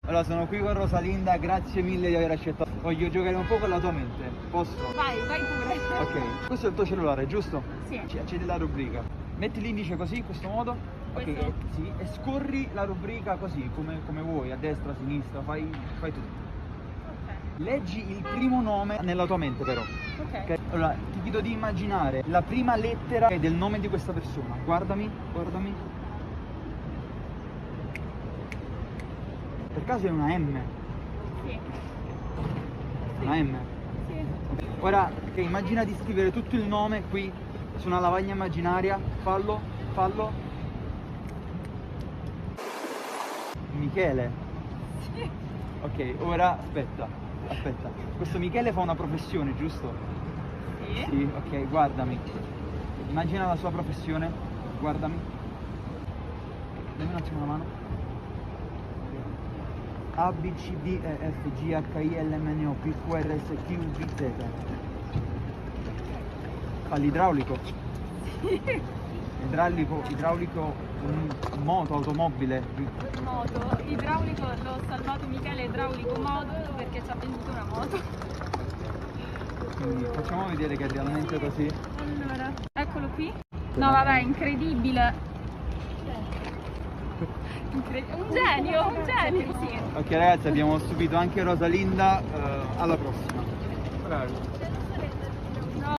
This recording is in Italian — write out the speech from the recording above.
Allora, sono qui con Rosalinda, grazie mille di aver accettato. Voglio giocare un po' con la tua mente, posso? Vai pure. Ok, questo è il tuo cellulare, giusto? Sì. Accedi la rubrica. Metti l'indice così, in questo modo. Ok, Questo? sì, e scorri la rubrica così, come vuoi, a destra, a sinistra, fai tutto. Ok. Leggi il primo nome nella tua mente però. Ok. Allora, ti chiedo di immaginare la prima lettera del nome di questa persona. Guardami. Per caso è una M? Sì. Una M? Sì. Ora, ok, immagina di scrivere tutto il nome qui su una lavagna immaginaria. Fallo. Michele. Sì. Ok, ora aspetta. Questo Michele fa una professione, giusto? Sì. Sì, ok, guardami. Immagina la sua professione, guardami. Dammi un attimo la mano. A, B, C, D, E, F, G, H, I, L, M, N, O, P, Q, R, S, T, U, V, Z. Fa l'idraulico. Sì. Idraulico, moto, automobile. Moto. Idraulico, l'ho salvato Michele idraulico moto perché ci ha venduto una moto. Quindi facciamo vedere che è realmente così. Allora, eccolo qui. No vabbè, incredibile. Un genio, sì. Ok ragazzi, abbiamo stupito anche Rosalinda, alla prossima. Bravi.